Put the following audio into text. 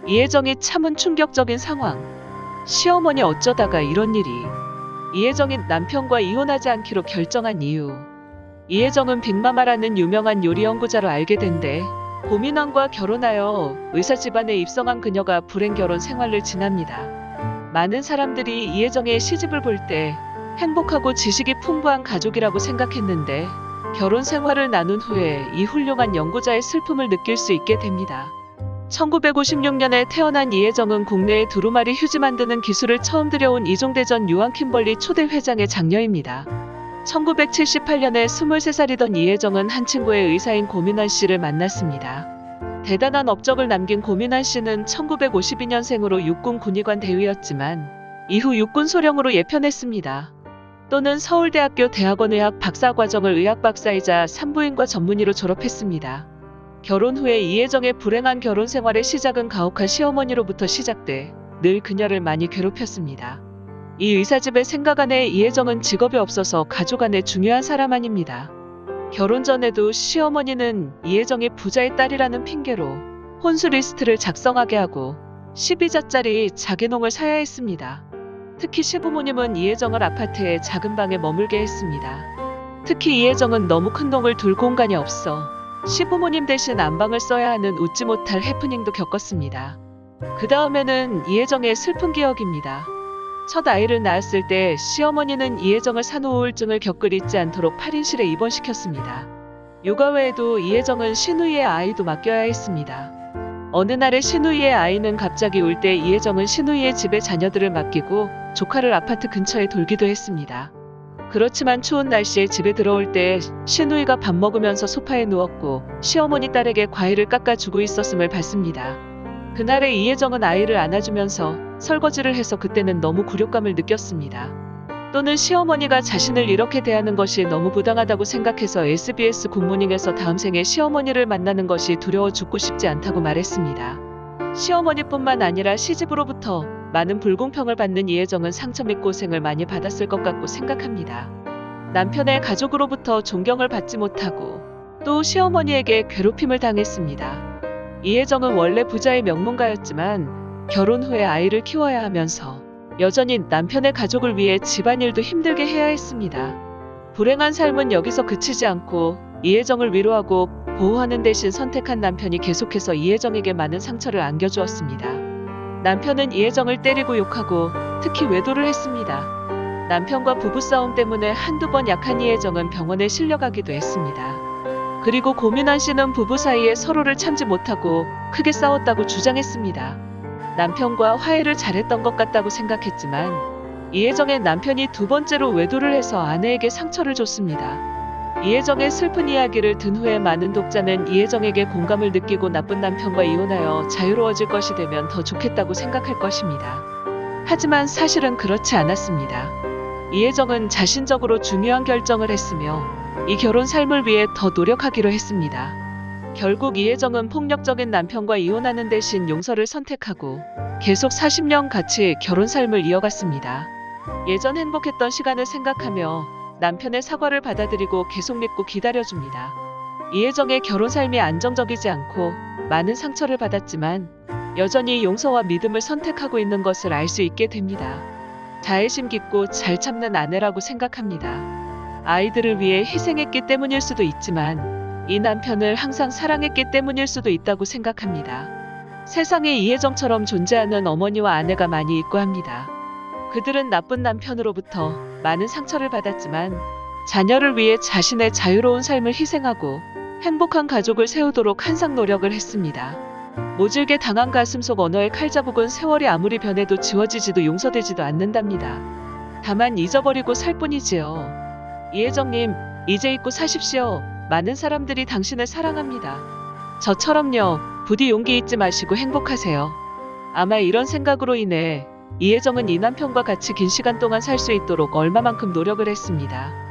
이혜정이 참은 충격적인 상황. 시어머니 어쩌다가 이런 일이. 이혜정이 남편과 이혼하지 않기로 결정한 이유. 이혜정은 빅마마라는 유명한 요리 연구자로 알게 된 뒤 고민왕과 결혼하여 의사 집안에 입성한 그녀가 불행 결혼 생활을 지납니다. 많은 사람들이 이혜정의 시집을 볼 때 행복하고 지식이 풍부한 가족이라고 생각했는데 결혼 생활을 나눈 후에 이 훌륭한 연구자의 슬픔을 느낄 수 있게 됩니다. 1956년에 태어난 이혜정은 국내에 두루마리 휴지 만드는 기술을 처음 들여온 이종대전 요한킴벌리 초대 회장의 장녀입니다. 1978년에 23살이던 이혜정은 한 친구의 의사인 고민환 씨를 만났습니다. 대단한 업적을 남긴 고민환 씨는 1952년생으로 육군 군의관 대위였지만 이후 육군 소령으로 예편했습니다. 또는 서울대학교 대학원의학 박사과정을 의학박사이자 산부인과 전문의로 졸업했습니다. 결혼 후에 이혜정의 불행한 결혼 생활의 시작은 가혹한 시어머니로부터 시작돼 늘 그녀를 많이 괴롭혔습니다. 이 의사집의 생각 안에 이혜정은 직업이 없어서 가족 안에 중요한 사람 아닙니다. 결혼 전에도 시어머니는 이혜정이 부자의 딸이라는 핑계로 혼수 리스트를 작성하게 하고 12자짜리 자개농을 사야 했습니다. 특히 시부모님은 이혜정을 아파트의 작은 방에 머물게 했습니다. 특히 이혜정은 너무 큰 동을 둘 공간이 없어 시부모님 대신 안방을 써야 하는 웃지 못할 해프닝도 겪었습니다. 그 다음에는 이혜정의 슬픈 기억입니다. 첫 아이를 낳았을 때 시어머니는 이혜정을 산후 우울증을 겪을 잊지 않도록 8인실에 입원시켰습니다. 육아 외에도 이혜정은 시누이의 아이도 맡겨야 했습니다. 어느 날의 시누이의 아이는 갑자기 울 때 이혜정은 시누이의 집에 자녀들을 맡기고 조카를 아파트 근처에 돌기도 했습니다. 그렇지만 추운 날씨에 집에 들어올 때 시누이가 밥 먹으면서 소파에 누웠고 시어머니 딸에게 과일을 깎아주고 있었음을 봤습니다. 그날에 이혜정은 아이를 안아주면서 설거지를 해서 그때는 너무 굴욕감을 느꼈습니다. 또는 시어머니가 자신을 이렇게 대하는 것이 너무 부당하다고 생각해서 SBS 굿모닝에서 다음 생에 시어머니를 만나는 것이 두려워 죽고 싶지 않다고 말했습니다. 시어머니뿐만 아니라 시집으로부터 많은 불공평을 받는 이혜정은 상처 및 고생을 많이 받았을 것 같고 생각합니다. 남편의 가족으로부터 존경을 받지 못하고 또 시어머니에게 괴롭힘을 당했습니다. 이혜정은 원래 부자의 명문가였지만 결혼 후에 아이를 키워야 하면서 여전히 남편의 가족을 위해 집안일도 힘들게 해야 했습니다. 불행한 삶은 여기서 그치지 않고 이혜정을 위로하고 보호하는 대신 선택한 남편이 계속해서 이혜정에게 많은 상처를 안겨주었습니다. 남편은 이혜정을 때리고 욕하고 특히 외도를 했습니다. 남편과 부부싸움 때문에 한두 번 약한 이혜정은 병원에 실려가기도 했습니다. 그리고 고민환 씨는 부부 사이에 서로를 참지 못하고 크게 싸웠다고 주장했습니다. 남편과 화해를 잘했던 것 같다고 생각했지만 이혜정의 남편이 두 번째로 외도를 해서 아내에게 상처를 줬습니다. 이혜정의 슬픈 이야기를 든 후에 많은 독자는 이혜정에게 공감을 느끼고 나쁜 남편과 이혼하여 자유로워질 것이 되면 더 좋겠다고 생각할 것입니다. 하지만 사실은 그렇지 않았습니다. 이혜정은 자신적으로 중요한 결정을 했으며 이 결혼 삶을 위해 더 노력하기로 했습니다. 결국 이혜정은 폭력적인 남편과 이혼하는 대신 용서를 선택하고 계속 40년 같이 결혼 삶을 이어갔습니다. 예전 행복했던 시간을 생각하며 남편의 사과를 받아들이고 계속 믿고 기다려줍니다. 이혜정의 결혼 삶이 안정적이지 않고 많은 상처를 받았지만 여전히 용서와 믿음을 선택하고 있는 것을 알 수 있게 됩니다. 자애심 깊고 잘 참는 아내라고 생각합니다. 아이들을 위해 희생했기 때문일 수도 있지만 이 남편을 항상 사랑했기 때문일 수도 있다고 생각합니다. 세상에 이혜정처럼 존재하는 어머니와 아내가 많이 있고 합니다. 그들은 나쁜 남편으로부터 많은 상처를 받았지만 자녀를 위해 자신의 자유로운 삶을 희생하고 행복한 가족을 세우도록 항상 노력을 했습니다. 모질게 당한 가슴 속 언어의 칼자국은 세월이 아무리 변해도 지워지지도 용서되지도 않는답니다. 다만 잊어버리고 살 뿐이지요. 이혜정님, 이제 잊고 사십시오. 많은 사람들이 당신을 사랑합니다. 저처럼요. 부디 용기 잊지 마시고 행복하세요. 아마 이런 생각으로 인해 이혜정은 이 남편과 같이 긴 시간 동안 살 수 있도록 얼마만큼 노력을 했습니다.